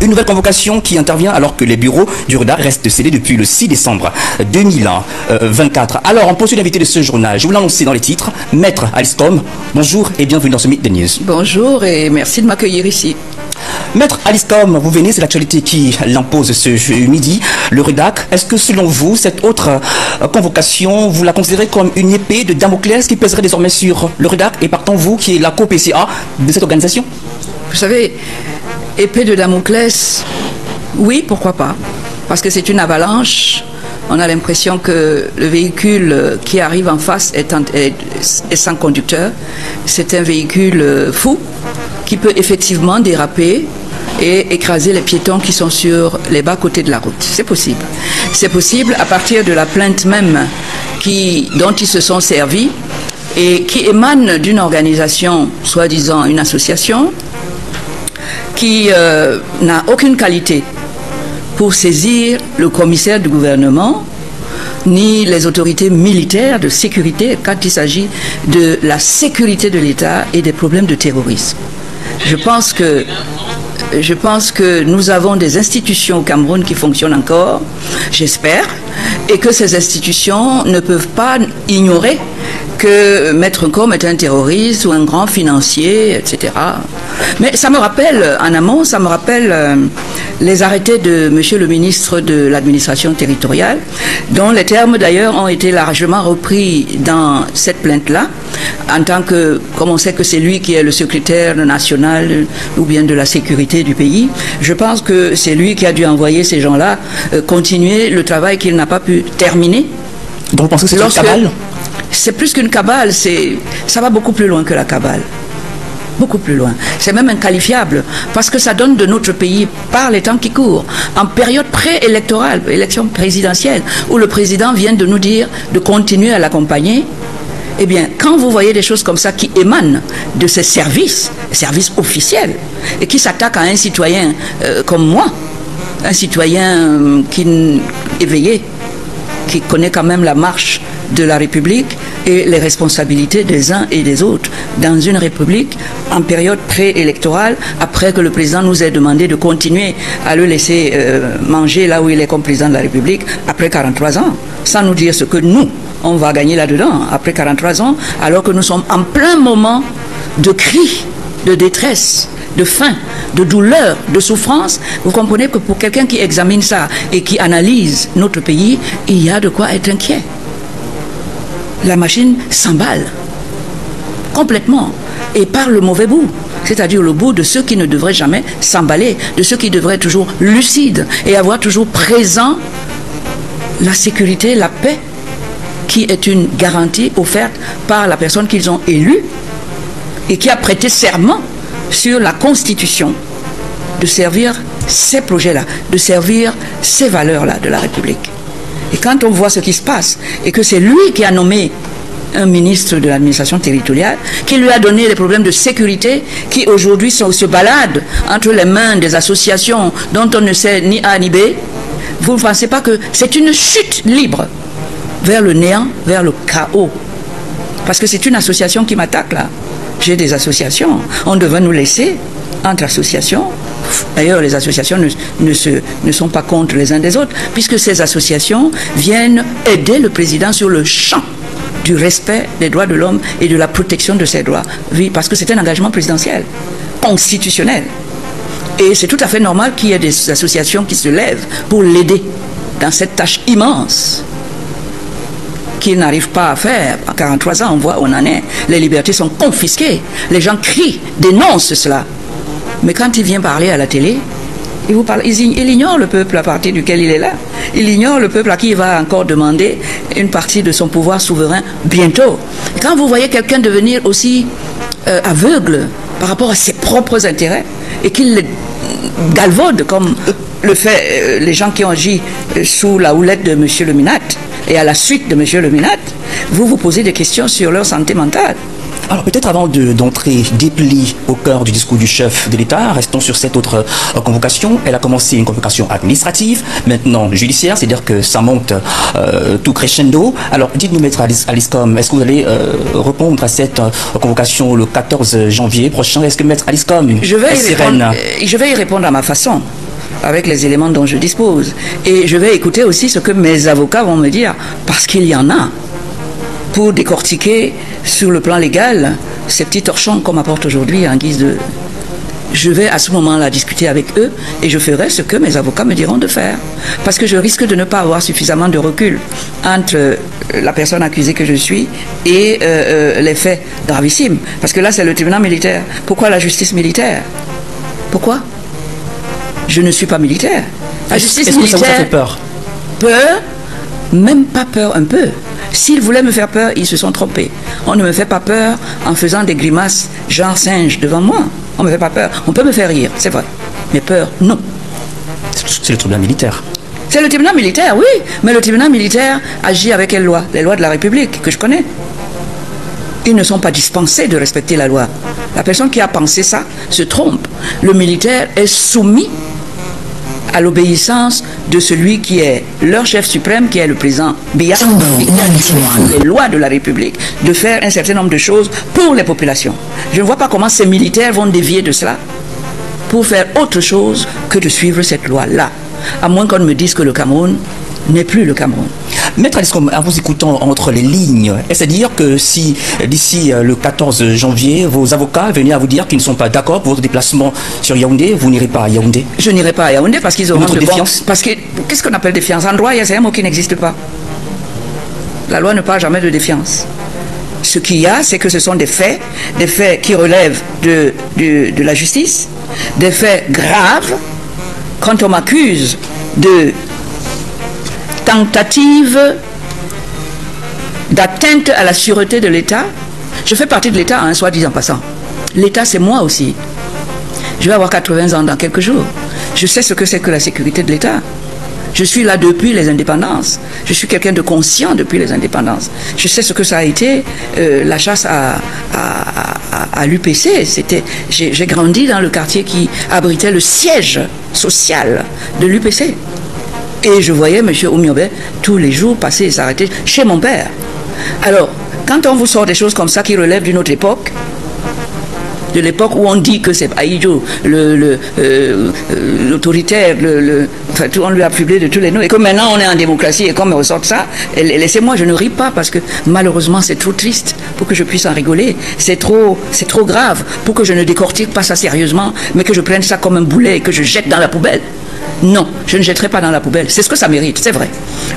Une nouvelle convocation qui intervient alors que les bureaux du REDAC restent scellés depuis le 6 décembre 2024. Alors, on poursuit l'invité de ce journal. Je vous l'annoncer dans les titres. Maître Alice Combes, bonjour et bienvenue dans ce Midi News. Bonjour et merci de m'accueillir ici. Maître Alice Combes, vous venez, c'est l'actualité qui l'impose ce midi. Le REDAC, est-ce que selon vous, cette autre convocation, vous la considérez comme une épée de Damoclès qui pèserait désormais sur le REDAC et partant vous qui est la co-PCA de cette organisation? Vous savez, épée de Damoclès, oui, pourquoi pas? Parce que c'est une avalanche. On a l'impression que le véhicule qui arrive en face est sans conducteur. C'est un véhicule fou qui peut effectivement déraper et écraser les piétons qui sont sur les bas-côtés de la route. C'est possible. C'est possible à partir de la plainte même dont ils se sont servis et qui émane d'une organisation, soi-disant une association, qui n'a aucune qualité pour saisir le commissaire du gouvernement ni les autorités militaires de sécurité quand il s'agit de la sécurité de l'État et des problèmes de terrorisme. Je pense que nous avons des institutions au Cameroun qui fonctionnent encore, j'espère, et que ces institutions ne peuvent pas ignorer que Maître Combes est un terroriste ou un grand financier, etc. Mais ça me rappelle, en amont, ça me rappelle les arrêtés de Monsieur le ministre de l'administration territoriale, dont les termes d'ailleurs ont été largement repris dans cette plainte-là, en tant que, comme on sait que c'est lui qui est le secrétaire national ou bien de la sécurité du pays, je pense que c'est lui qui a dû envoyer ces gens-là continuer le travail qu'il n'a pas pu terminer. Donc vous pensez que c'est une cabale? C'est plus qu'une cabale, ça va beaucoup plus loin que la cabale. Beaucoup plus loin. C'est même inqualifiable parce que ça donne de notre pays, par les temps qui courent, en période préélectorale, élection présidentielle, où le président vient de nous dire de continuer à l'accompagner. Eh bien, quand vous voyez des choses comme ça qui émanent de ces services officiels, et qui s'attaquent à un citoyen comme moi, un citoyen qui est éveillé, qui connaît quand même la marche de la République et les responsabilités des uns et des autres dans une République en période préélectorale, après que le président nous ait demandé de continuer à le laisser manger là où il est comme président de la République après 43 ans, sans nous dire ce que nous, on va gagner là-dedans après 43 ans, alors que nous sommes en plein moment de cris, de détresse, de faim, de douleur, de souffrance. Vous comprenez que pour quelqu'un qui examine ça et qui analyse notre pays, il y a de quoi être inquiet. La machine s'emballe complètement et par le mauvais bout, c'est-à-dire le bout de ceux qui ne devraient jamais s'emballer, de ceux qui devraient être toujours lucides et avoir toujours présent la sécurité, la paix, qui est une garantie offerte par la personne qu'ils ont élue et qui a prêté serment sur la Constitution de servir ces projets-là, de servir ces valeurs-là de la République. Et quand on voit ce qui se passe, et que c'est lui qui a nommé un ministre de l'administration territoriale, qui lui a donné les problèmes de sécurité, qui aujourd'hui se baladent entre les mains des associations dont on ne sait ni A ni B, vous ne pensez pas que c'est une chute libre vers le néant, vers le chaos? Parce que c'est une association qui m'attaque là. J'ai des associations. On devrait nous laisser entre associations. D'ailleurs, les associations ne sont pas contre les uns des autres, puisque ces associations viennent aider le président sur le champ du respect des droits de l'homme et de la protection de ses droits. Oui, parce que c'est un engagement présidentiel, constitutionnel. Et c'est tout à fait normal qu'il y ait des associations qui se lèvent pour l'aider dans cette tâche immense qu'il n'arrive pas à faire. En 43 ans, on voit où on en est. Les libertés sont confisquées. Les gens crient, dénoncent cela. Mais quand il vient parler à la télé, il ignore le peuple à partir duquel il est là. Il ignore le peuple à qui il va encore demander une partie de son pouvoir souverain bientôt. Quand vous voyez quelqu'un devenir aussi aveugle par rapport à ses propres intérêts et qu'il les galvaude comme le fait les gens qui ont agi sous la houlette de M. Le Minat et à la suite de M. Le Minat, vous vous posez des questions sur leur santé mentale. Alors peut-être avant d'entrer dépli au cœur du discours du chef de l'État, restons sur cette autre convocation. Elle a commencé une convocation administrative, maintenant judiciaire, c'est-à-dire que ça monte tout crescendo. Alors dites-nous, maître Alice Combes, est-ce que vous allez répondre à cette convocation le 14 janvier prochain? Est-ce que maître Alice Combes je vais y répondre à ma façon. avec les éléments dont je dispose. Et je vais écouter aussi ce que mes avocats vont me dire, parce qu'il y en a, pour décortiquer sur le plan légal ces petits torchons qu'on m'apporte aujourd'hui en guise de... Je vais à ce moment-là discuter avec eux et je ferai ce que mes avocats me diront de faire. Parce que je risque de ne pas avoir suffisamment de recul entre la personne accusée que je suis et les faits gravissimes. Parce que là, c'est le tribunal militaire. Pourquoi la justice militaire? Pourquoi? Je ne suis pas militaire. La justice militaire... Est-ce que ça vous a fait peur? Peur? Même pas peur un peu. S'ils voulaient me faire peur, ils se sont trompés. On ne me fait pas peur en faisant des grimaces genre singe devant moi. On ne me fait pas peur. On peut me faire rire, c'est vrai. Mais peur, non. C'est le tribunal militaire. C'est le tribunal militaire, oui. Mais le tribunal militaire agit avec quelles lois? Les lois de la République, que je connais. Ils ne sont pas dispensés de respecter la loi. La personne qui a pensé ça se trompe. Le militaire est soumis à l'obéissance de celui qui est leur chef suprême, qui est le président Biya, les lois de la République, de faire un certain nombre de choses pour les populations. Je ne vois pas comment ces militaires vont dévier de cela pour faire autre chose que de suivre cette loi-là, à moins qu'on me dise que le Cameroun n'est plus le Cameroun. Maître Aliscom, en vous écoutant entre les lignes, est-ce à dire que si d'ici le 14 janvier, vos avocats venaient à vous dire qu'ils ne sont pas d'accord pour votre déplacement sur Yaoundé, vous n'irez pas à Yaoundé? Je n'irai pas à Yaoundé parce qu'ils auront de défiance. Parce que qu'est-ce qu'on appelle défiance? En droit, c'est un mot qui n'existe pas. La loi ne parle jamais de défiance. Ce qu'il y a, c'est que ce sont des faits qui relèvent de la justice, des faits graves. Quand on m'accuse de tentative d'atteinte à la sûreté de l'État, je fais partie de l'État, soit dit en passant. L'État, c'est moi aussi. Je vais avoir 80 ans dans quelques jours. Je sais ce que c'est que la sécurité de l'État. Je suis là depuis les indépendances. Je suis quelqu'un de conscient depuis les indépendances. Je sais ce que ça a été la chasse à l'UPC. J'ai grandi dans le quartier qui abritait le siège social de l'UPC. Et je voyais M. Oumiobe tous les jours passer et s'arrêter chez mon père. Alors, quand on vous sort des choses comme ça qui relèvent d'une autre époque, de l'époque où on dit que c'est Aïdjo, l'autoritaire, enfin, on lui a publié de tous les noms, et que maintenant on est en démocratie et qu'on me ressorte ça, laissez-moi, je ne ris pas parce que malheureusement c'est trop triste pour que je puisse en rigoler, c'est trop grave pour que je ne décortique pas ça sérieusement, mais que je prenne ça comme un boulet et que je jette dans la poubelle. Non, je ne jetterai pas dans la poubelle. C'est ce que ça mérite, c'est vrai.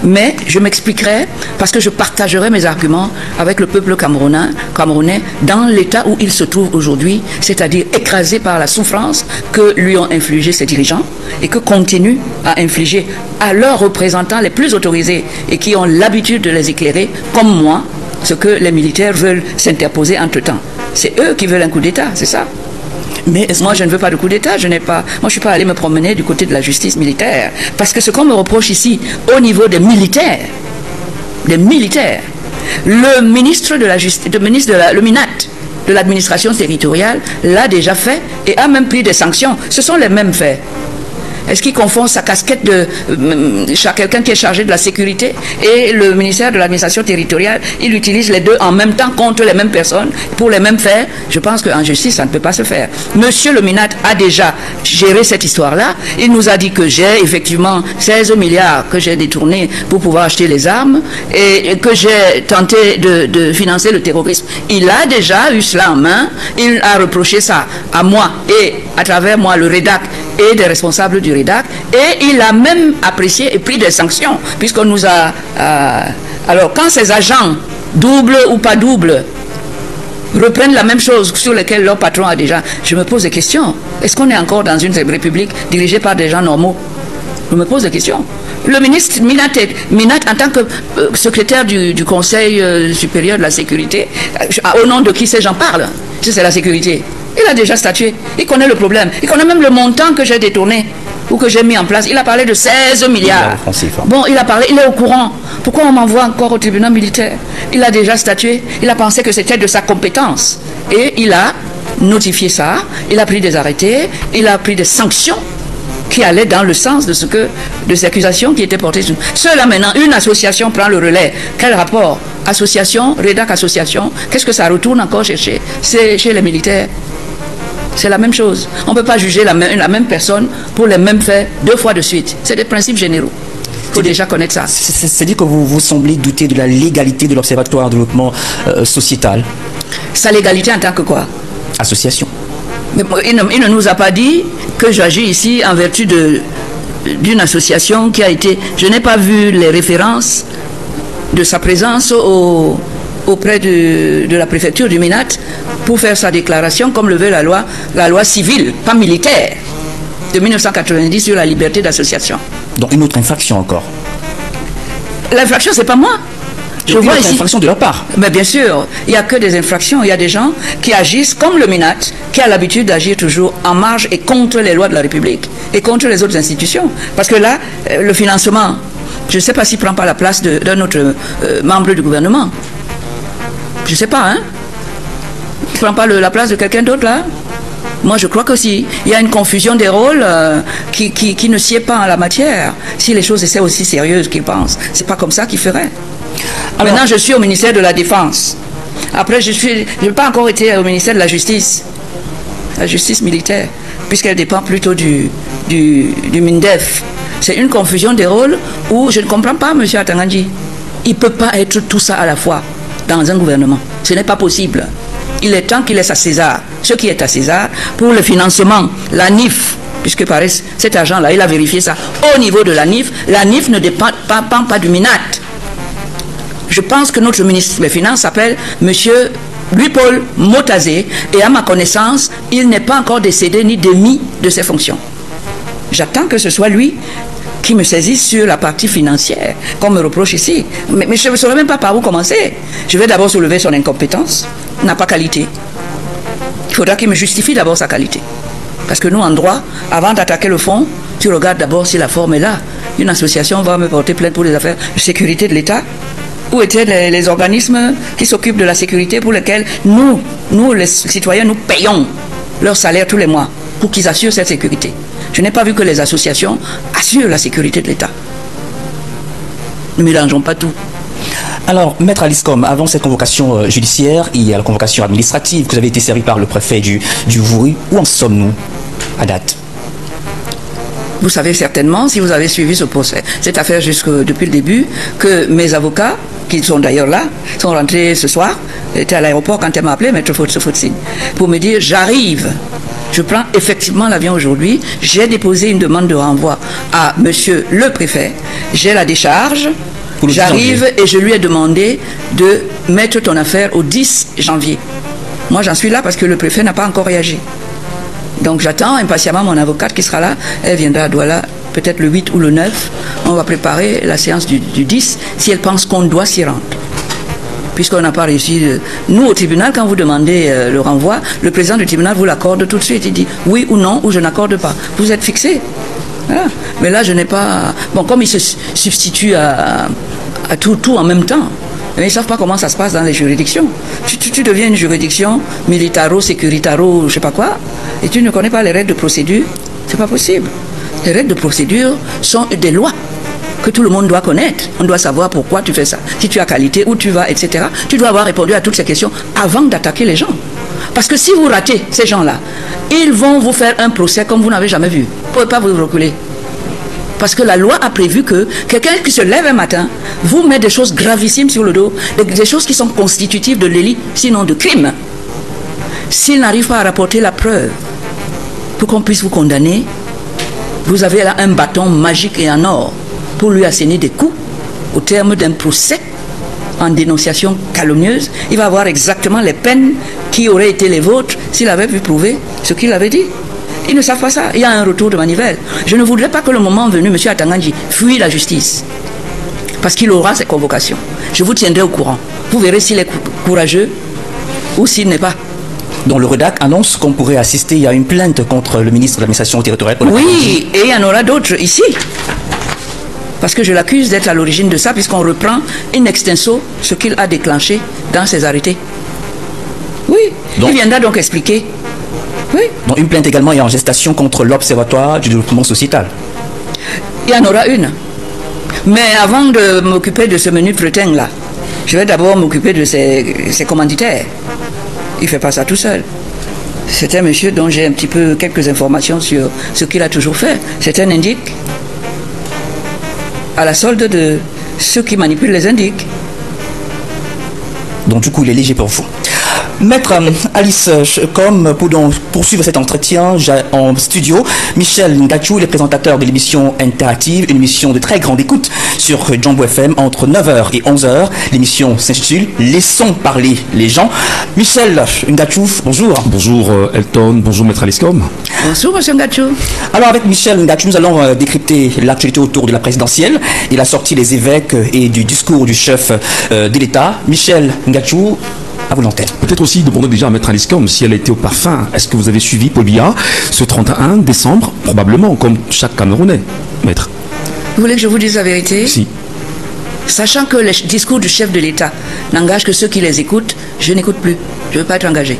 Mais je m'expliquerai parce que je partagerai mes arguments avec le peuple camerounais dans l'état où il se trouve aujourd'hui, c'est-à-dire écrasé par la souffrance que lui ont infligé ses dirigeants et que continuent à infliger à leurs représentants les plus autorisés et qui ont l'habitude de les éclairer, comme moi, ce que les militaires veulent s'interposer entre-temps. C'est eux qui veulent un coup d'État, c'est ça? Mais moi, je ne veux pas de coup d'État, moi, je ne suis pas allé me promener du côté de la justice militaire. Parce que ce qu'on me reproche ici, au niveau des militaires, le ministre de la Justice, le MINAT, de l'administration territoriale, l'a déjà fait et a même pris des sanctions. Ce sont les mêmes faits. Est-ce qu'il confond sa casquette de quelqu'un qui est chargé de la sécurité et le ministère de l'administration territoriale? Il utilise les deux en même temps contre les mêmes personnes pour les mêmes faits. Je pense qu'en justice, ça ne peut pas se faire. Monsieur le Minat a déjà géré cette histoire-là. Il nous a dit que j'ai effectivement 16 milliards que j'ai détournés pour pouvoir acheter les armes et que j'ai tenté de financer le terrorisme. Il a déjà eu cela en main. Il a reproché ça à moi et à travers moi, le REDAC et des responsables du REDAC, et il a même apprécié et pris des sanctions, puisqu'on nous a... alors, quand ces agents, doubles ou pas doubles, reprennent la même chose sur laquelle leur patron a déjà... Je me pose des questions. Est-ce qu'on est encore dans une république dirigée par des gens normaux? Je me pose des questions. Le ministre Minat, en tant que secrétaire du Conseil supérieur de la sécurité, au nom de qui ces gens parlent? C'est la sécurité. Il a déjà statué. Il connaît le problème. Il connaît même le montant que j'ai détourné ou que j'ai mis en place. Il a parlé de 16 milliards. Bon, il a parlé, il est au courant. Pourquoi on m'envoie encore au tribunal militaire? Il a déjà statué. Il a pensé que c'était de sa compétence. Et il a notifié ça. Il a pris des arrêtés. Il a pris des sanctions qui allaient dans le sens de ces accusations qui étaient portées sur nous. Cela maintenant, une association prend le relais. Quel rapport? Association, REDAC association, qu'est-ce que ça retourne encore chez les militaires? C'est la même chose. On ne peut pas juger la même personne pour les mêmes faits 2 fois de suite. C'est des principes généraux. Il faut déjà connaître ça. C'est-à-dire que vous semblez douter de la légalité de l'Observatoire de développement sociétal. Sa légalité en tant que quoi? Association. Mais il ne nous a pas dit que j'agis ici en vertu d'une association qui a été... Je n'ai pas vu les références de sa présence auprès de la préfecture du MINAT pour faire sa déclaration comme le veut la loi civile, pas militaire, de 1990 sur la liberté d'association. Donc une autre infraction encore. L'infraction, c'est pas moi. Je vois ici. Infraction de leur part. Mais bien sûr, il n'y a que des infractions. Il y a des gens qui agissent comme le MINAT, qui a l'habitude d'agir toujours en marge et contre les lois de la République et contre les autres institutions. Parce que là, le financement, je ne sais pas s'il ne prend pas la place d'un autre membre du gouvernement. Je ne sais pas, hein. Il ne prend pas la place de quelqu'un d'autre, là. Moi, je crois qu'aussi, il y a une confusion des rôles qui ne sied pas en la matière. Si les choses étaient aussi sérieuses qu'ils pensent, c'est pas comme ça qu'ils feraient. Alors, maintenant, je suis au ministère de la Défense. Après, je n'ai pas encore été au ministère de la Justice militaire, puisqu'elle dépend plutôt du MINDEF. C'est une confusion des rôles où je ne comprends pas, M. Atangandji. Il ne peut pas être tout ça à la fois dans un gouvernement. Ce n'est pas possible. Il est temps qu'il laisse à César ce qui est à César pour le financement, la NIF, puisque paraît cet argent-là, il a vérifié ça au niveau de la NIF. La NIF ne dépend pas du MINAT. Je pense que notre ministre des Finances s'appelle M. Louis-Paul Motazé et à ma connaissance, il n'est pas encore décédé ni démis de ses fonctions. J'attends que ce soit lui qui me saisisse sur la partie financière, qu'on me reproche ici. Mais je ne saurais même pas par où commencer. Je vais d'abord soulever son incompétence, n'a pas qualité. Il faudra qu'il me justifie d'abord sa qualité. Parce que nous, en droit, avant d'attaquer le fond, tu regardes d'abord si la forme est là. Une association va me porter plainte pour les affaires de sécurité de l'État. Où étaient les organismes qui s'occupent de la sécurité pour lesquels nous, les citoyens, nous payons leur salaire tous les mois pour qu'ils assurent cette sécurité. Je n'ai pas vu que les associations assurent la sécurité de l'État. Ne mélangeons pas tout. Alors, Maître Aliscom, avant cette convocation judiciaire, il y a la convocation administrative. Vous avez été servi par le préfet du Vouri. Où en sommes-nous à date? Vous savez certainement, si vous avez suivi cette affaire depuis le début, que mes avocats, qui sont d'ailleurs là, sont rentrés ce soir, étaient à l'aéroport quand elle m'a appelé, Maître Foutsine, pour me dire, j'arrive. Je prends effectivement l'avion aujourd'hui. J'ai déposé une demande de renvoi à monsieur le préfet. J'ai la décharge. J'arrive et je lui ai demandé de mettre ton affaire au 10 janvier. Moi, j'en suis là parce que le préfet n'a pas encore réagi. Donc, j'attends impatiemment mon avocate qui sera là. Elle viendra à Douala peut-être le 8 ou le 9. On va préparer la séance du 10 si elle pense qu'on doit s'y rendre. Puisqu'on n'a pas réussi. Nous, au tribunal, quand vous demandez le renvoi, le président du tribunal vous l'accorde tout de suite. Il dit oui ou non, ou je n'accorde pas. Vous êtes fixé. Voilà. Mais là, je n'ai pas... Bon, comme ils se substituent à tout en même temps, mais ils ne savent pas comment ça se passe dans les juridictions. Tu deviens une juridiction militaro-sécuritaro, je ne sais pas quoi, et tu ne connais pas les règles de procédure. C'est pas possible. Les règles de procédure sont des lois que tout le monde doit connaître. On doit savoir pourquoi tu fais ça. Si tu as qualité, où tu vas, etc. Tu dois avoir répondu à toutes ces questions avant d'attaquer les gens. Parce que si vous ratez ces gens-là, ils vont vous faire un procès comme vous n'avez jamais vu. Vous ne pouvez pas vous reculer. Parce que la loi a prévu que quelqu'un qui se lève un matin vous met des choses gravissimes sur le dos, des choses qui sont constitutives de délit, sinon de crime. S'il n'arrive pas à rapporter la preuve pour qu'on puisse vous condamner, vous avez là un bâton magique et en or pour lui asséner des coups au terme d'un procès en dénonciation calomnieuse. Il va avoir exactement les peines qui auraient été les vôtres s'il avait pu prouver ce qu'il avait dit. Ils ne savent pas ça. Il y a un retour de manivelle. Je ne voudrais pas que le moment venu, M. Atangandji fuit la justice. Parce qu'il aura ses convocations. Je vous tiendrai au courant. Vous verrez s'il est courageux ou s'il n'est pas. Donc le REDAC annonce qu'on pourrait assister à une plainte contre le ministre de l'administration territoriale. Oui, et il y en aura d'autres ici. Parce que je l'accuse d'être à l'origine de ça, puisqu'on reprend in extenso ce qu'il a déclenché dans ses arrêtés. Oui, donc, il viendra donc expliquer. Oui. Donc une plainte également est en gestation contre l'Observatoire du développement sociétal. Il y en aura une. Mais avant de m'occuper de ce menu fretin-là, je vais d'abord m'occuper de ses commanditaires. Il ne fait pas ça tout seul. C'est un monsieur dont j'ai un petit peu quelques informations sur ce qu'il a toujours fait. C'est un indique à la solde de ceux qui manipulent les indiques. Donc du coup, il est léger pour vous. Maître Alice, comme pour poursuivre cet entretien, j'ai en studio Michel Ngachou, le présentateur de l'émission Interactive, une émission de très grande écoute sur Jambo FM entre 9h et 11h. L'émission s'intitule Laissons parler les gens. Michel Ngachou, bonjour. Bonjour Elton, bonjour Maître Alice Com. Bonjour Monsieur Ngachou. Alors avec Michel Ngachou, nous allons décrypter l'actualité autour de la présidentielle et la sortie des évêques et du discours du chef de l'État. Michel Ngachou, à vous l'antenne. Peut-être aussi demander déjà à Maître Alice Com si elle a été au parfum. Est-ce que vous avez suivi Paul Biya ce 31 décembre? Probablement, comme chaque Camerounais, Maître. Vous voulez que je vous dise la vérité? Si. Sachant que les discours du chef de l'État n'engagent que ceux qui les écoutent, je n'écoute plus. Je ne veux pas être engagé.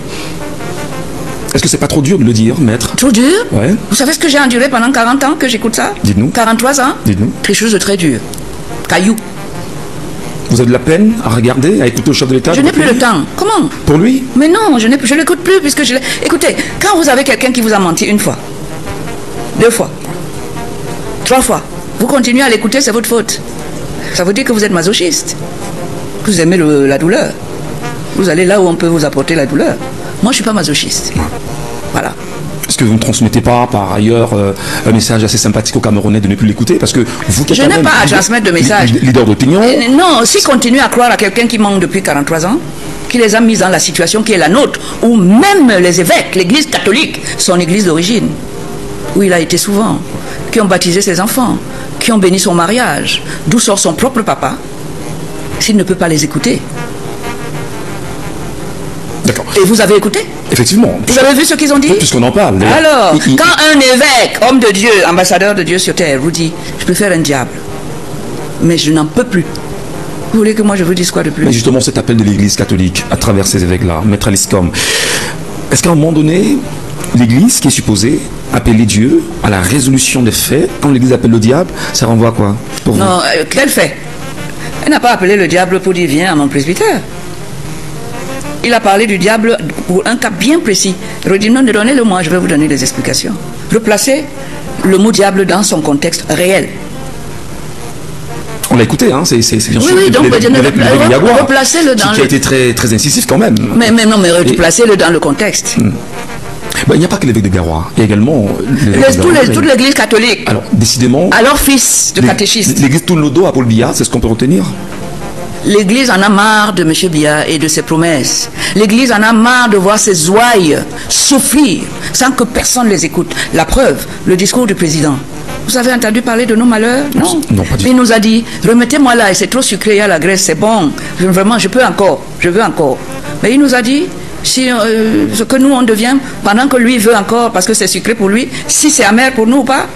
Est-ce que c'est pas trop dur de le dire, Maître? Trop dur? Ouais. Vous savez ce que j'ai enduré pendant 40 ans que j'écoute ça? Dites-nous. 43 ans? Dites-nous. Quelque chose de très dur. Caillou. Vous avez de la peine à regarder, à écouter le chef de l'État? Je n'ai plus le temps. Comment? Pour lui? Mais non, je l'écoute plus puisque je l'ai... Écoutez, quand vous avez quelqu'un qui vous a menti une fois, 2 fois, 3 fois, vous continuez à l'écouter, c'est votre faute. Ça veut dire que vous êtes masochiste. Que vous aimez la douleur. Vous allez là où on peut vous apporter la douleur. Moi, je ne suis pas masochiste. Voilà. Est-ce que vous ne transmettez pas, par ailleurs, un message assez sympathique aux Camerounais de ne plus l'écouter? Parce que vous qui êtes Je n'ai pas à transmettre de message. Leader d'opinion. Non, s'ils continuent à croire à quelqu'un qui manque depuis 43 ans, qui les a mis dans la situation qui est la nôtre, où même les évêques, l'église catholique, son église d'origine, où il a été souvent, qui ont baptisé ses enfants, qui ont béni son mariage, d'où sort son propre papa, s'il ne peut pas les écouter. D'accord. Et vous avez écouté? Effectivement. Vous avez vu ce qu'ils ont dit? Puisqu'on en parle. Alors, quand un évêque, homme de Dieu, ambassadeur de Dieu sur terre, vous dit, je préfère un diable, mais je n'en peux plus. Vous voulez que moi je vous dise quoi de plus? Mais justement, cet appel de l'Église catholique à travers ces évêques-là, Maître Alice Com, est-ce qu'à un moment donné, l'Église qui est supposée appeler Dieu à la résolution des faits, quand l'Église appelle le diable, ça renvoie à quoi pour vous? Non, quel fait? Elle n'a pas appelé le diable pour dire viens à mon presbytère. Il a parlé du diable pour un cas bien précis. Redis non, donnez-le-moi, je vais vous donner des explications. Replacez le mot diable dans son contexte réel. On l'a écouté, hein, c'est bien sûr. Oui, donc replacez-le dans qui a été très, très incisif quand même. Mais non, mais replacez-le dans le contexte. Ben, il n'y a pas que l'évêque de Garoua, il y a également toute l'église catholique. Alors, décidément. Alors, fils de catéchiste. L'église tourne le dos à Paul Biya, c'est ce qu'on peut retenir. L'église en a marre de M. Biya et de ses promesses. L'église en a marre de voir ses ouailles souffrir sans que personne les écoute. La preuve, le discours du président. Vous avez entendu parler de nos malheurs? Non. Non, pas du tout. Il nous a dit, remettez-moi là, et c'est trop sucré, il y a la graisse, c'est bon. Vraiment, je veux encore. Mais il nous a dit, si ce que nous on devient, pendant que lui veut encore, parce que c'est sucré pour lui, si c'est amer pour nous ou pas.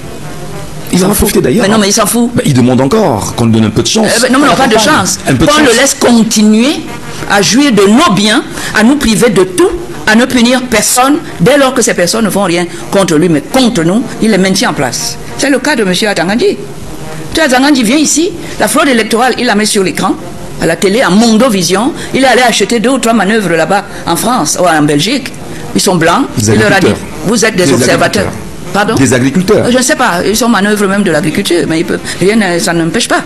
Il en a profité d'ailleurs. Mais non, mais il s'en fout. Ben, il demande encore qu'on lui donne un peu de chance. Non, pas de chance. Qu'on le laisse continuer à jouir de nos biens, à nous priver de tout, à ne punir personne, dès lors que ces personnes ne font rien contre lui, mais contre nous, il les maintient en place. C'est le cas de M. Atangandi. M. Atangandi vient ici, la fraude électorale, il la met sur l'écran, à la télé, en Mondovision. Il est allé acheter 2 ou 3 manœuvres là-bas en France ou en Belgique. Ils sont blancs. Il leur a dit, vous êtes des observateurs. Pardon? Des agriculteurs. Je ne sais pas, ils sont manœuvres même de l'agriculture, mais rien, ça n'empêche pas.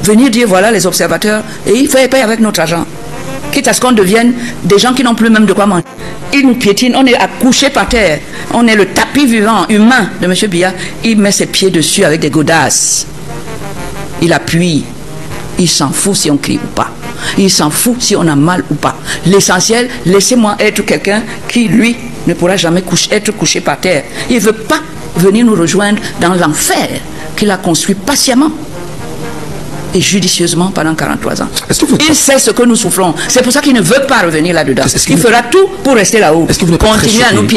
Venir dire voilà les observateurs, et il fait payer avec notre argent. Quitte à ce qu'on devienne des gens qui n'ont plus même de quoi manger. Il nous piétine, on est accouché par terre. On est le tapis vivant, humain de M. Biya. Il met ses pieds dessus avec des godasses. Il appuie. Il s'en fout si on crie ou pas. Il s'en fout si on a mal ou pas. L'essentiel, laissez-moi être quelqu'un qui, lui, ne pourra jamais être couché par terre. Il ne veut pas venir nous rejoindre dans l'enfer qu'il a construit patiemment et judicieusement pendant 43 ans. Il sait ce que nous souffrons. C'est pour ça qu'il ne veut pas revenir là-dedans. Il fera tout pour rester là-haut. Continuer à nous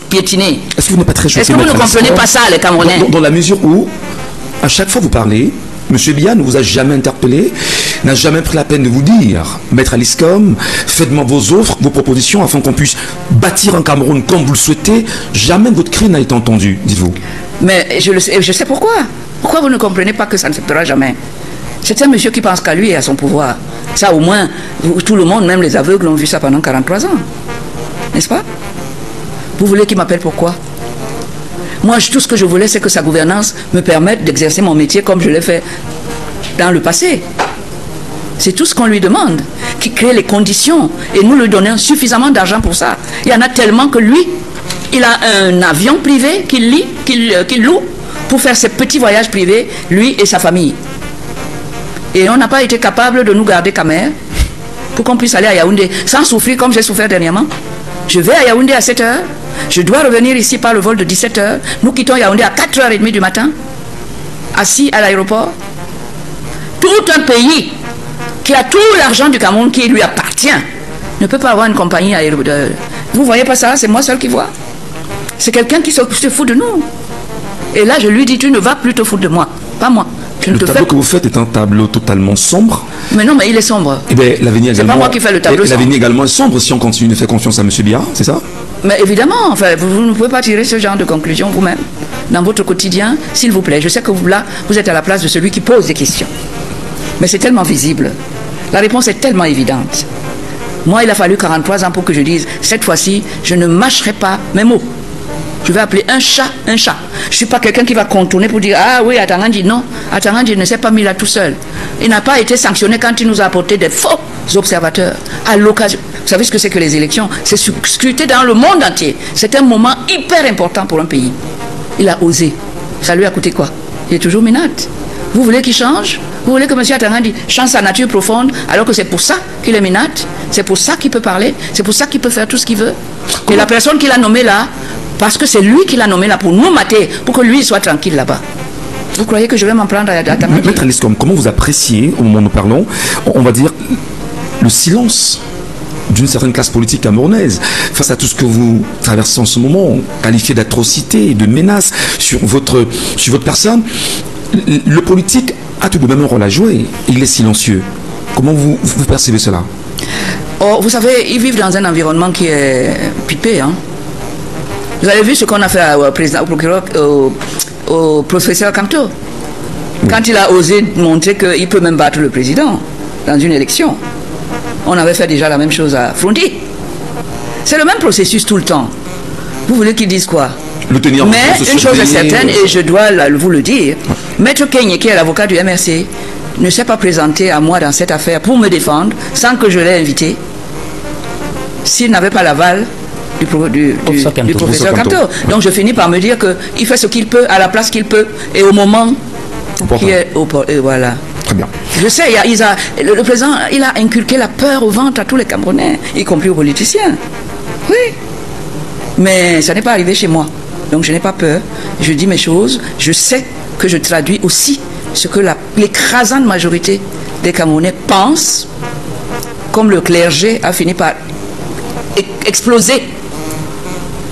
piétiner. Est-ce que vous n'êtes pas très choqué? Est-ce que vous ne comprenez pas ça, les Camerounais? Dans la mesure où, à chaque fois que vous parlez, M. Biya ne vous a jamais interpellé, n'a jamais pris la peine de vous dire, Maître Alice Com, faites-moi vos offres, vos propositions, afin qu'on puisse bâtir un Cameroun comme vous le souhaitez. Jamais votre cri n'a été entendu, dites-vous. Mais je sais pourquoi. Pourquoi vous ne comprenez pas que ça ne se fera jamais? C'est un monsieur qui pense qu'à lui et à son pouvoir. Ça, au moins, tout le monde, même les aveugles, ont vu ça pendant 43 ans. N'est-ce pas? Vous voulez qu'il m'appelle pourquoi? Moi, tout ce que je voulais, c'est que sa gouvernance me permette d'exercer mon métier comme je l'ai fait dans le passé. C'est tout ce qu'on lui demande, qu'il crée les conditions et nous lui donnons suffisamment d'argent pour ça. Il y en a tellement que lui, il a un avion privé qu'il loue pour faire ses petits voyages privés, lui et sa famille. Et on n'a pas été capable de nous garder qu'à mer pour qu'on puisse aller à Yaoundé sans souffrir comme j'ai souffert dernièrement. Je vais à Yaoundé à 7h, je dois revenir ici par le vol de 17h. Nous quittons Yaoundé à 4h30 du matin, assis à l'aéroport. Tout un pays qui a tout l'argent du Cameroun qui lui appartient ne peut pas avoir une compagnie aérienne. Vous voyez pas ça? C'est moi seul qui vois. C'est quelqu'un qui se fout de nous. Et là, je lui dis, tu ne vas plus te foutre de moi, pas moi. Le tableau que vous faites est un tableau totalement sombre. Mais non, mais il est sombre. Eh bien, l'avenir également. C'est pas moi qui fais le tableau sombre. L'avenir également est sombre si on continue de faire confiance à M. Biya, c'est ça? Mais évidemment, enfin, vous ne pouvez pas tirer ce genre de conclusion vous-même dans votre quotidien, s'il vous plaît. Je sais que vous, là, vous êtes à la place de celui qui pose des questions. Mais c'est tellement visible. La réponse est tellement évidente. Moi, il a fallu 43 ans pour que je dise, cette fois-ci, je ne mâcherai pas mes mots. Je vais appeler un chat un chat. Je ne suis pas quelqu'un qui va contourner pour dire, ah oui, Atangandji, non. Atangandji ne s'est pas mis là tout seul. Il n'a pas été sanctionné quand il nous a apporté des faux observateurs. À l'occasion, vous savez ce que c'est que les élections? C'est scruté dans le monde entier. C'est un moment hyper important pour un pays. Il a osé. Ça lui a coûté quoi? Il est toujours minate. Vous voulez qu'il change? Vous voulez que M. Atangandji change sa nature profonde alors que c'est pour ça qu'il est minate? C'est pour ça qu'il peut parler? C'est pour ça qu'il peut faire tout ce qu'il veut? Et la personne qu'il a nommée là, parce que c'est lui qui l'a nommé là pour nous mater, pour que lui soit tranquille là-bas. Vous croyez que je vais m'en prendre à Atangandji? Maître Aliscom, comment vous appréciez, au moment où nous parlons, on va dire, le silence d'une certaine classe politique camerounaise face à tout ce que vous traversez en ce moment, qualifié d'atrocité, de menaces sur votre personne? Le politique a tout de même un rôle à jouer. Il est silencieux. Comment vous percevez cela? Oh, vous savez, ils vivent dans un environnement qui est pipé. Hein? Vous avez vu ce qu'on a fait au procureur, au professeur Camto, oui. Quand il a osé montrer qu'il peut même battre le président dans une élection. On avait fait déjà la même chose à Fronti. C'est le même processus tout le temps. Vous voulez qu'ils disent quoi? Mais une chose est certaine, et je dois vous le dire, Maître Kegne, qui est l'avocat du MRC, ne s'est pas présenté à moi dans cette affaire pour me défendre sans que je l'ai invité, s'il n'avait pas l'aval du professeur Camto. Donc je finis par me dire qu'il fait ce qu'il peut, à la place qu'il peut, et au moment qui est et voilà. Très bien. Je sais, le président, il a inculqué la peur au ventre à tous les Camerounais, y compris aux politiciens. Oui. Mais ça n'est pas arrivé chez moi. Donc je n'ai pas peur, je dis mes choses, je sais que je traduis aussi ce que l'écrasante majorité des Camerounais pensent, comme le clergé a fini par exploser.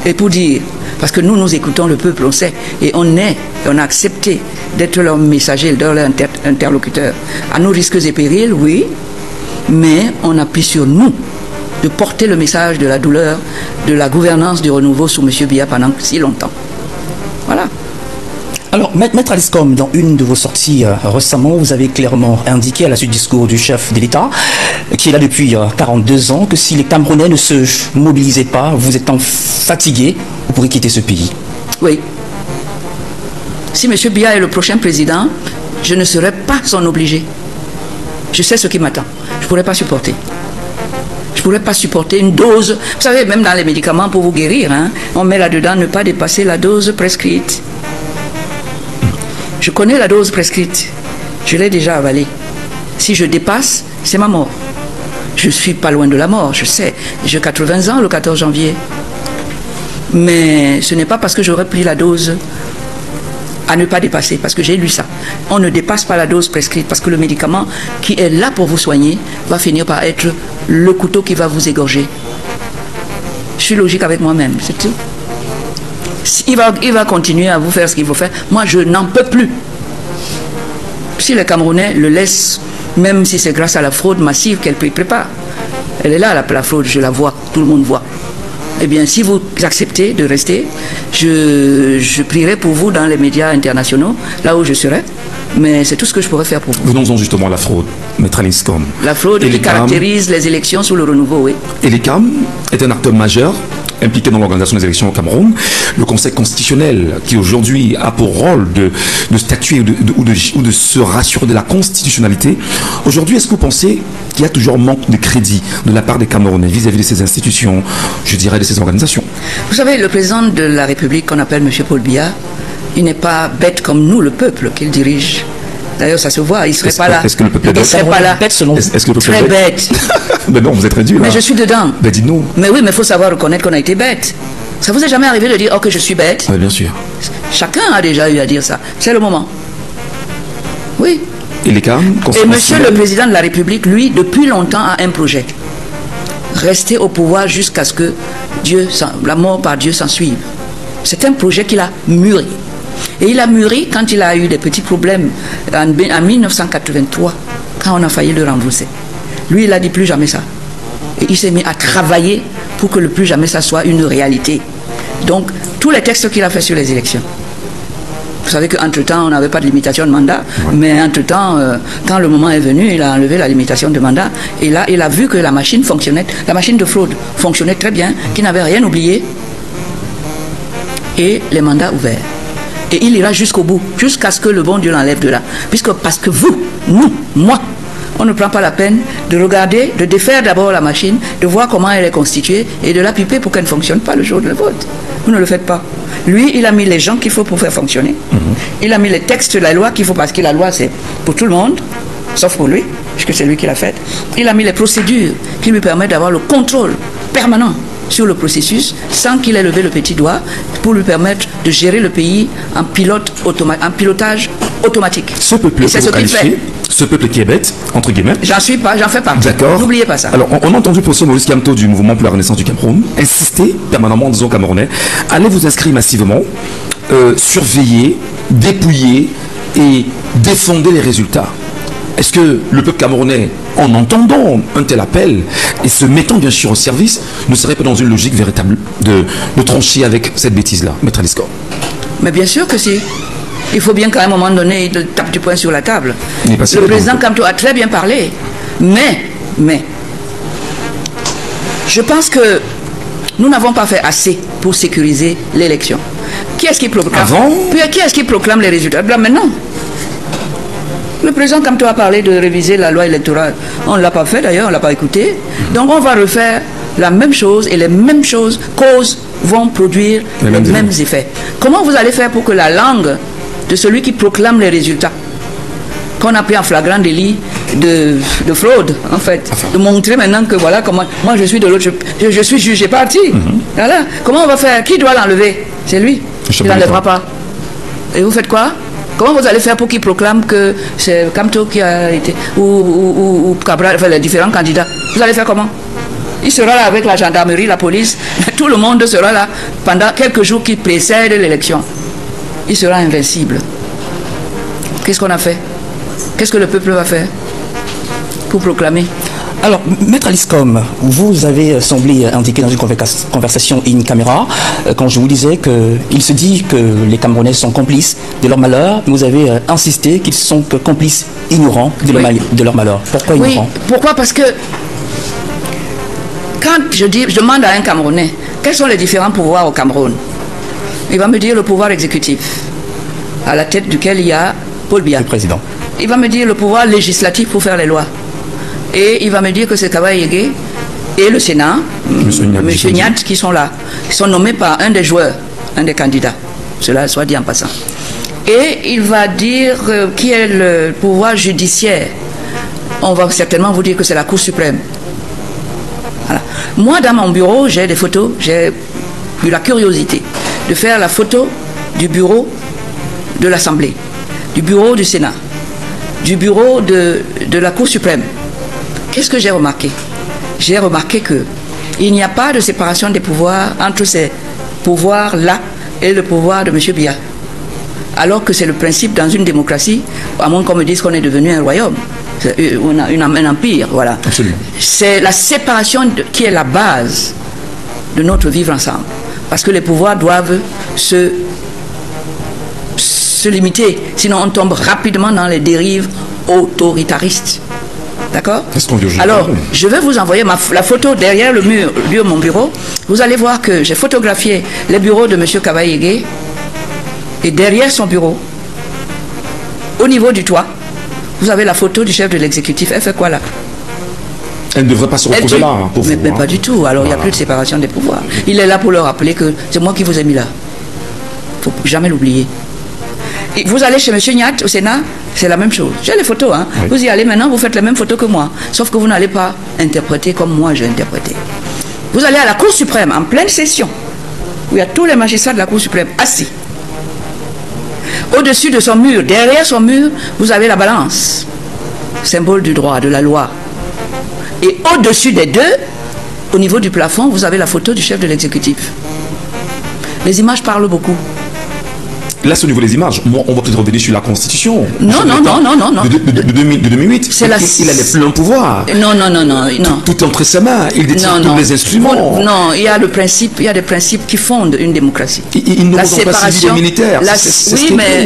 Et pour dire, parce que nous écoutons le peuple, on sait, et on a accepté d'être leur messager, leur interlocuteur. À nos risques et périls, oui, mais on appuie sur nous de porter le message de la douleur, de la gouvernance du renouveau sous M. Biya pendant si longtemps. Voilà. Alors, Maître Aliscom, dans une de vos sorties récemment, vous avez clairement indiqué à la suite du discours du chef de l'État, qui est là depuis 42 ans, que si les Camerounais ne se mobilisaient pas, vous étant fatigués, vous pourrez quitter ce pays. Oui. Si M. Biya est le prochain président, je ne serai pas son obligé. Je sais ce qui m'attend. Je ne pourrais pas supporter. Je ne pourrais pas supporter une dose. Vous savez, même dans les médicaments pour vous guérir, hein, on met là-dedans ne pas dépasser la dose prescrite. Je connais la dose prescrite. Je l'ai déjà avalée. Si je dépasse, c'est ma mort. Je ne suis pas loin de la mort, je sais. J'ai 80 ans le 14 janvier. Mais ce n'est pas parce que j'aurais pris la dose à ne pas dépasser, parce que j'ai lu ça. On ne dépasse pas la dose prescrite, parce que le médicament qui est là pour vous soigner va finir par être le couteau qui va vous égorger. Je suis logique avec moi-même, c'est tout. Il va continuer à vous faire ce qu'il faut faire. Moi, je n'en peux plus. Si les Camerounais le laissent, même si c'est grâce à la fraude massive qu'elle prépare, elle est là, la fraude, je la vois, tout le monde voit. Eh bien, si vous acceptez de rester, je prierai pour vous dans les médias internationaux, là où je serai. Mais c'est tout ce que je pourrais faire pour vous. Venons-en justement à la fraude, Maître Aliscom. La fraude qui caractérise les élections sous le renouveau, oui. Et l'ECAM est un acteur majeur impliqué dans l'organisation des élections au Cameroun, le Conseil constitutionnel qui aujourd'hui a pour rôle de statuer ou de se rassurer de la constitutionnalité. Aujourd'hui, est-ce que vous pensez qu'il y a toujours manque de crédit de la part des Camerounais vis-à-vis de ces institutions, je dirais de ces organisations? Vous savez, le président de la République qu'on appelle M. Paul Biya, il n'est pas bête comme nous, le peuple qu'il dirige. D'ailleurs, ça se voit, il ne serait pas là. Est-ce que le peuple est bête? Il serait pas là. Est-ce que le peuple très est bête. Mais non, vous êtes réduit là. Mais je suis dedans. Ben dites-nous. Mais oui, mais il faut savoir reconnaître qu'on a été bête. Ça vous est jamais arrivé de dire, oh, que je suis bête? Oui, bien sûr. Chacun a déjà eu à dire ça. C'est le moment. Oui. Et les cas? Et monsieur le président de la République, lui, depuis longtemps, a un projet. Rester au pouvoir jusqu'à ce que la mort par Dieu s'en suive. C'est un projet qu'il a mûri. Et il a mûri quand il a eu des petits problèmes en 1983, quand on a failli le rembourser. Lui, il a dit plus jamais ça. Et il s'est mis à travailler pour que le plus jamais ça soit une réalité. Donc, tous les textes qu'il a fait sur les élections. Vous savez qu'entre-temps, on n'avait pas de limitation de mandat, mais entre-temps, quand le moment est venu, il a enlevé la limitation de mandat. Et là, il a vu que la machine fonctionnait, la machine de fraude fonctionnait très bien, qu'il n'avait rien oublié. Et les mandats ouverts. Et il ira jusqu'au bout, jusqu'à ce que le bon Dieu l'enlève de là. Parce que vous, nous, moi, on ne prend pas la peine de regarder, de défaire d'abord la machine, de voir comment elle est constituée et de la piper pour qu'elle ne fonctionne pas le jour de vote. Vous ne le faites pas. Lui, il a mis les gens qu'il faut pour faire fonctionner. Il a mis les textes de la loi qu'il faut, parce que la loi, c'est pour tout le monde, sauf pour lui, puisque c'est lui qui l'a faite. Il a mis les procédures qui lui permettent d'avoir le contrôle permanent sur le processus sans qu'il ait levé le petit doigt pour lui permettre de gérer le pays en pilotage automatique. Ce peuple, c'est ce qu'il fait. Ce peuple qui est bête, entre guillemets. J'en fais partie. D'accord. N'oubliez pas ça. Alors, on a entendu professeur Maurice Kamto du Mouvement pour la Renaissance du Cameroun insister permanemment en disant aux Camerounais, allez vous inscrire massivement, surveiller, dépouiller et défendre les résultats. Est-ce que le peuple camerounais, en entendant un tel appel et se mettant bien sûr au service, ne serait pas dans une logique véritable de trancher avec cette bêtise-là, Maître Aliscom? Mais bien sûr que si. Il faut bien qu'à un moment donné, il tape du poing sur la table. Le président Kamto a très bien parlé. Mais, je pense que nous n'avons pas fait assez pour sécuriser l'élection. Qui est-ce qui proclame les résultats? Là, maintenant. Le président Kamto a parlé de réviser la loi électorale. On ne l'a pas fait d'ailleurs, on ne l'a pas écouté. Donc on va refaire la même chose et les mêmes causes vont produire les mêmes effets. Comment vous allez faire pour que la langue de celui qui proclame les résultats, qu'on a pris en flagrant délit de fraude, en fait, de montrer maintenant que voilà comment, moi je suis de l'autre, je suis jugé parti. Voilà. Comment on va faire? Qui doit l'enlever? C'est lui. Il n'enlèvera pas. Et vous faites quoi? Comment vous allez faire pour qu'il proclame que c'est Kamto qui a été, ou Cabral, enfin les différents candidats? Vous allez faire comment? Il sera là avec la gendarmerie, la police, tout le monde sera là pendant quelques jours qui précèdent l'élection. Il sera invincible. Qu'est-ce qu'on a fait? Qu'est-ce que le peuple va faire pour proclamer? Alors, Maître Aliscom, vous avez semblé indiquer dans une conversation in camera, quand je vous disais qu'il se dit que les Camerounais sont complices de leur malheur, vous avez insisté qu'ils sont complices ignorants de leur malheur. Pourquoi ignorants? Pourquoi? Parce que quand je demande à un Camerounais quels sont les différents pouvoirs au Cameroun, il va me dire le pouvoir exécutif, à la tête duquel il y a Paul Biya. Le président. Il va me dire le pouvoir législatif pour faire les lois. Et il va me dire que c'est Kaba Yégué et le Sénat, M. Niat, qui sont là. Ils sont nommés par un des joueurs, un des candidats. Cela soit dit en passant. Et il va dire qui est le pouvoir judiciaire. On va certainement vous dire que c'est la Cour suprême. Voilà. Moi, dans mon bureau, j'ai des photos, j'ai eu la curiosité de faire la photo du bureau de l'Assemblée, du bureau du Sénat, du bureau de la Cour suprême. Qu'est-ce que j'ai remarqué? J'ai remarqué qu'il n'y a pas de séparation des pouvoirs entre ces pouvoirs-là et le pouvoir de M. Biya. Alors que c'est le principe dans une démocratie, à moins qu'on me dise qu'on est devenu un royaume, un empire, voilà. C'est la séparation qui est la base de notre vivre ensemble. Parce que les pouvoirs doivent se limiter, sinon on tombe rapidement dans les dérives autoritaristes. D'accord? Est-ce qu'on vient Alors, je vais vous envoyer la photo derrière le mur de mon bureau. Vous allez voir que j'ai photographié les bureaux de M. Kaba-Yégué et derrière son bureau, au niveau du toit, vous avez la photo du chef de l'exécutif. Elle fait quoi là? Elle ne devrait pas se retrouver là, hein, pour vous. Mais pas du tout. Alors, il n'y a plus de séparation des pouvoirs. Il est là pour leur rappeler que c'est moi qui vous ai mis là. Il ne faut jamais l'oublier. Et vous allez chez M. Niat au Sénat, c'est la même chose. J'ai les photos. Hein. Oui. Vous y allez maintenant, vous faites les mêmes photos que moi. Sauf que vous n'allez pas interpréter comme moi j'ai interprété. Vous allez à la Cour suprême, en pleine session, où il y a tous les magistrats de la Cour suprême assis. Au-dessus de son mur, derrière son mur, vous avez la balance, symbole du droit, de la loi. Et au-dessus des deux, au niveau du plafond, vous avez la photo du chef de l'exécutif. Les images parlent beaucoup. Là, c'est au niveau des images. Moi, on va peut-être revenir sur la Constitution. Non. De 2008. Il a les pleins pouvoirs. Non. Tout est entre ses mains. Il détient tous les instruments. Non, il y a le principe, il y a des principes qui fondent une démocratie. Il nous la séparation militaire.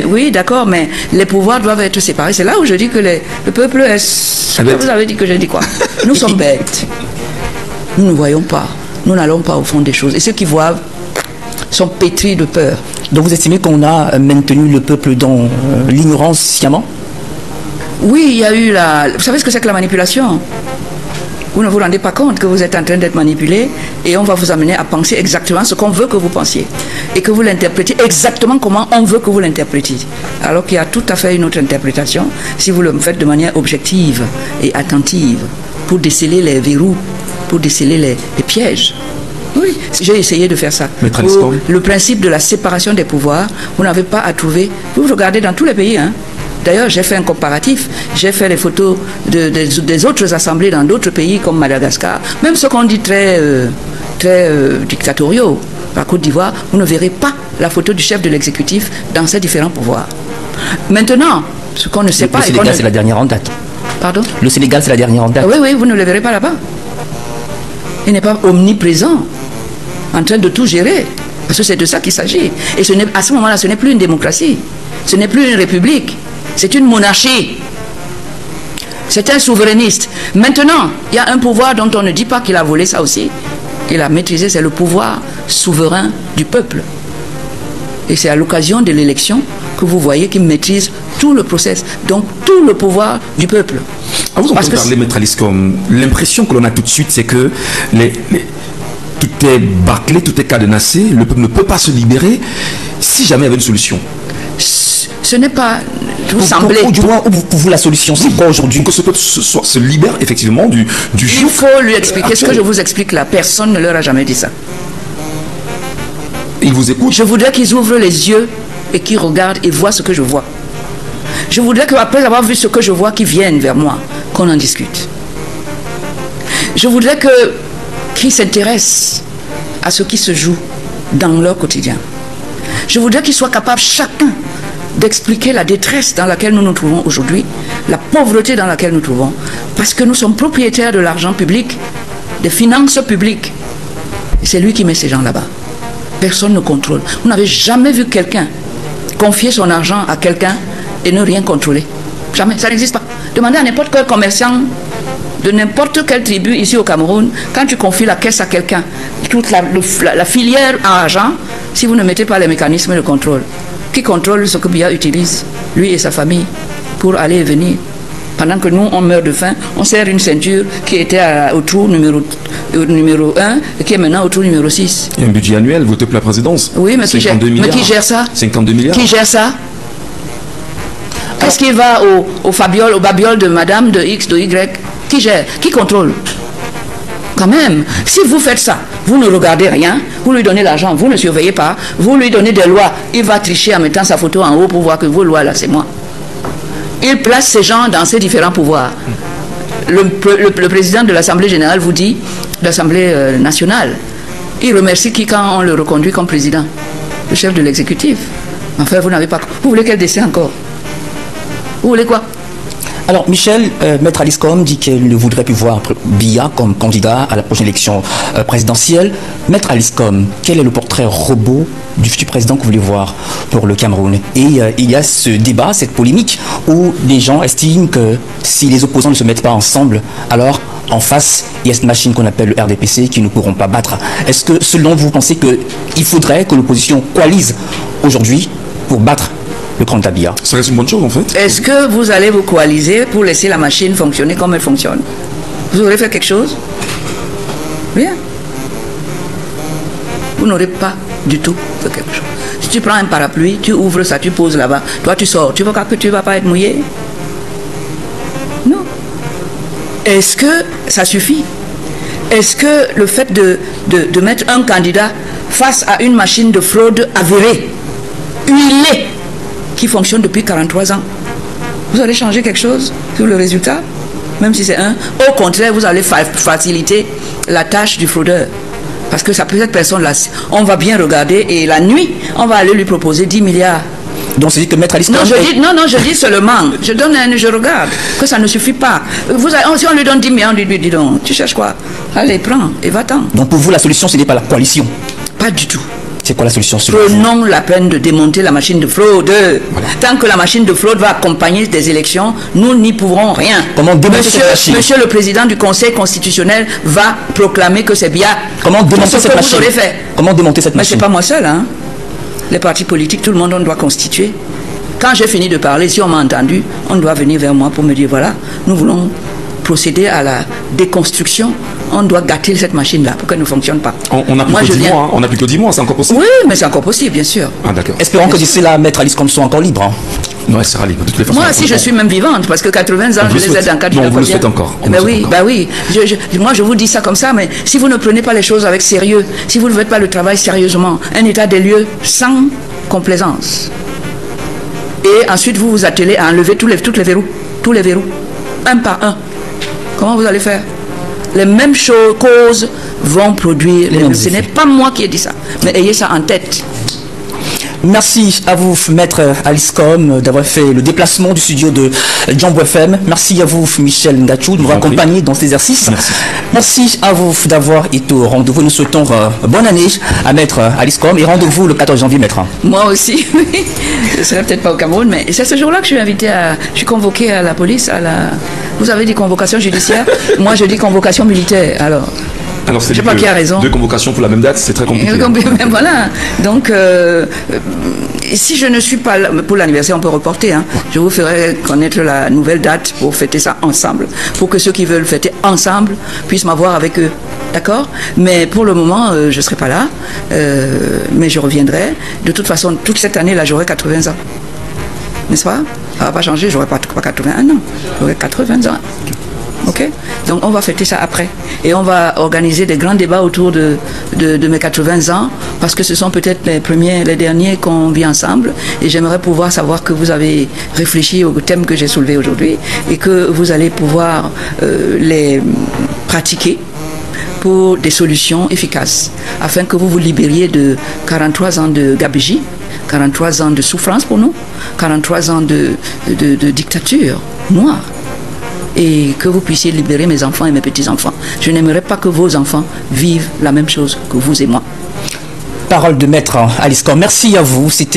Oui, d'accord, mais les pouvoirs doivent être séparés. C'est là où je dis que le peuple est... Vous avez dit que j'ai dit quoi? Nous sommes bêtes. Nous ne voyons pas. Nous n'allons pas au fond des choses. Et ceux qui voient sont pétris de peur. Donc vous estimez qu'on a maintenu le peuple dans l'ignorance sciemment? Oui, il y a eu la... Vous savez ce que c'est que la manipulation? Vous ne vous rendez pas compte que vous êtes en train d'être manipulé et on va vous amener à penser exactement ce qu'on veut que vous pensiez et que vous l'interprétiez exactement comment on veut que vous l'interprétiez. Alors qu'il y a tout à fait une autre interprétation si vous le faites de manière objective et attentive pour déceler les verrous, pour déceler les pièges. Oui, j'ai essayé de faire ça. Le principe de la séparation des pouvoirs, vous n'avez pas à trouver. Vous regardez dans tous les pays. Hein. D'ailleurs, j'ai fait un comparatif. J'ai fait les photos des autres assemblées dans d'autres pays comme Madagascar. Même ce qu'on dit très dictatoriaux. La Côte d'Ivoire, vous ne verrez pas la photo du chef de l'exécutif dans ces différents pouvoirs. Maintenant, ce qu'on ne sait pas... Le Sénégal, c'est la dernière en date. Pardon? Le Sénégal, c'est la dernière en date. Oui, vous ne le verrez pas là-bas. Il n'est pas omniprésent, en train de tout gérer. Parce que c'est de ça qu'il s'agit. Et à ce moment-là, ce n'est plus une démocratie. Ce n'est plus une république. C'est une monarchie. C'est un souverainiste. Maintenant, il y a un pouvoir dont on ne dit pas qu'il a volé ça aussi. Qu'il a maîtrisé, c'est le pouvoir souverain du peuple. Et c'est à l'occasion de l'élection que vous voyez qu'il maîtrise tout le process. Donc, tout le pouvoir du peuple. Ah, vous entendez parler, Maître Aliscom, l'impression que l'on a tout de suite, c'est que tout est bâclé, tout est cadenassé, le peuple ne peut pas se libérer si jamais il y avait une solution. Ce n'est pas... Vous semblez... Du moins, pour vous, la solution, c'est quoi aujourd'hui? Pour que ce peuple se libère effectivement du Il faut lui expliquer ce que je vous explique là. Personne ne leur a jamais dit ça. Il vous écoute. Je voudrais qu'ils ouvrent les yeux et qu'ils regardent et voient ce que je vois. Je voudrais qu'après avoir vu ce que je vois, qu'ils viennent vers moi, qu'on en discute. Je voudrais qu'ils s'intéressent à ce qui se joue dans leur quotidien. Je voudrais qu'ils soient capables chacun d'expliquer la détresse dans laquelle nous nous trouvons aujourd'hui, la pauvreté dans laquelle nous nous trouvons, parce que nous sommes propriétaires de l'argent public, des finances publiques. Et c'est lui qui met ces gens là-bas. Personne ne contrôle. Vous n'avez jamais vu quelqu'un confier son argent à quelqu'un et ne rien contrôler. Jamais, ça n'existe pas. Demandez à n'importe quel commerçant de n'importe quelle tribu ici au Cameroun, quand tu confies la caisse à quelqu'un, toute la filière en argent, si vous ne mettez pas les mécanismes de contrôle, qui contrôle ce que Biya utilise, lui et sa famille, pour aller et venir. Pendant que nous, on meurt de faim, on serre une ceinture qui était au trou numéro 1 et qui est maintenant au trou numéro 6. Il y a un budget annuel voté pour la présidence. Oui, mais qui gère ça? 52 milliards. Qui gère ça? Est-ce qu'il va au babiole de madame, de X, de Y? Qui gère? Qui contrôle? Quand même, si vous faites ça, vous ne regardez rien, vous lui donnez l'argent, vous ne surveillez pas, vous lui donnez des lois, il va tricher en mettant sa photo en haut pour voir que vos lois là, c'est moi. Il place ces gens dans ces différents pouvoirs. Le président de l'Assemblée générale vous dit, l'Assemblée nationale, il remercie qui quand on le reconduit comme président? Le chef de l'exécutif. Enfin, vous n'avez pas... Vous voulez quel décès encore? Vous voulez quoi? Alors, Michel, Maître Aliscom dit qu'elle ne voudrait plus voir Biya comme candidat à la prochaine élection présidentielle. Maître Aliscom, quel est le portrait portrait robot du futur président que vous voulez voir pour le Cameroun. Et il y a ce débat, cette polémique, où les gens estiment que si les opposants ne se mettent pas ensemble, alors en face, il y a cette machine qu'on appelle le RDPC qui ne pourront pas battre. Est-ce que, selon vous, pensez qu'il faudrait que l'opposition coalise aujourd'hui pour battre le Grand Tabia? Ça reste une bonne chose, en fait. Est-ce que vous allez vous coaliser pour laisser la machine fonctionner comme elle fonctionne? Vous aurez fait quelque chose? Rien. Vous n'aurez pas du tout fait quelque chose. Si tu prends un parapluie, tu ouvres ça, tu poses là-bas, toi tu sors, tu vois que tu ne vas pas être mouillé? Non. Est-ce que ça suffit? Est-ce que le fait de mettre un candidat face à une machine de fraude avérée, huilée, qui fonctionne depuis 43 ans, vous allez changer quelque chose sur le résultat? Même si c'est un. Au contraire, vous allez faciliter la tâche du fraudeur. Parce que ça peut être personne-là, on va bien regarder et la nuit, on va aller lui proposer 10 milliards. Donc c'est dit que Maître Aliscom... Non, je dis seulement, je regarde, que ça ne suffit pas. Si on lui donne 10 milliards, on lui dit, dis donc, tu cherches quoi? Allez, prends et va-t'en. Donc pour vous, la solution, ce n'est pas la coalition? Pas du tout. C'est quoi la solution? Prenons la peine de démonter la machine de fraude. Voilà. Tant que la machine de fraude va accompagner des élections, nous n'y pourrons rien. Comment démonter cette machine? Monsieur le président du Conseil constitutionnel va proclamer que c'est bien. Comment démonter cette machine? Comment démonter cette machine? Mais c'est pas moi seul, hein. Les partis politiques, tout le monde, on doit constituer. Quand j'ai fini de parler, si on m'a entendu, on doit venir vers moi pour me dire, voilà, nous voulons procéder à la déconstruction. On doit gâter cette machine-là pour qu'elle ne fonctionne pas. On n'a plus que 10 mois, hein. On n'a plus que 10 mois, c'est encore possible. Oui, mais c'est encore possible, bien sûr. Ah, d'accord. Espérons que d'ici là, Maître Aliscom soit encore libre. Hein. Non, elle sera libre. De toutes les façons, moi, si je suis même vivante, parce que 80 ans, je les aide en cas de... Non, vous le souhaitez encore. Ben oui. Moi, je vous dis ça comme ça, mais si vous ne prenez pas les choses avec sérieux, si vous ne faites pas le travail sérieusement, un état des lieux sans complaisance, et ensuite vous vous attelez à enlever tous les verrous, un par un, comment vous allez faire? Les mêmes causes vont produire les mêmes. Ce n'est pas moi qui ai dit ça, mais ayez ça en tête. Merci à vous, Maître Aliscom, d'avoir fait le déplacement du studio de Jambo FM. Merci à vous, Michel Ngachou, de nous accompagner dans cet exercice. Merci à vous d'avoir été au rendez-vous. Nous souhaitons bonne année à Maître Aliscom et rendez-vous le 14 janvier, Maître. Moi aussi, je ne serai peut-être pas au Cameroun, mais c'est ce jour-là que je suis convoqué à la police, vous avez dit convocation judiciaire, moi je dis convocation militaire, alors je ne sais pas qui a raison. Deux convocations pour la même date, c'est très compliqué. Voilà. Donc, si je ne suis pas là, pour l'anniversaire, on peut reporter. Hein. Je vous ferai connaître la nouvelle date pour fêter ça ensemble. Pour que ceux qui veulent fêter ensemble puissent m'avoir avec eux. D'accord? Mais pour le moment, je ne serai pas là. Mais je reviendrai. De toute façon, toute cette année-là, j'aurai 80 ans. N'est-ce pas? Ça ne va pas changer, j'aurai pas 81 ans. J'aurai 80 ans. Ok, donc on va fêter ça après et on va organiser des grands débats autour de mes 80 ans parce que ce sont peut-être les derniers qu'on vit ensemble et j'aimerais pouvoir savoir que vous avez réfléchi au thème que j'ai soulevé aujourd'hui et que vous allez pouvoir les pratiquer pour des solutions efficaces afin que vous vous libériez de 43 ans de gabegie, 43 ans de souffrance pour nous, 43 ans de dictature noire. Et que vous puissiez libérer mes enfants et mes petits-enfants. Je n'aimerais pas que vos enfants vivent la même chose que vous et moi. Parole de Maître Aliscom. Merci à vous. C'était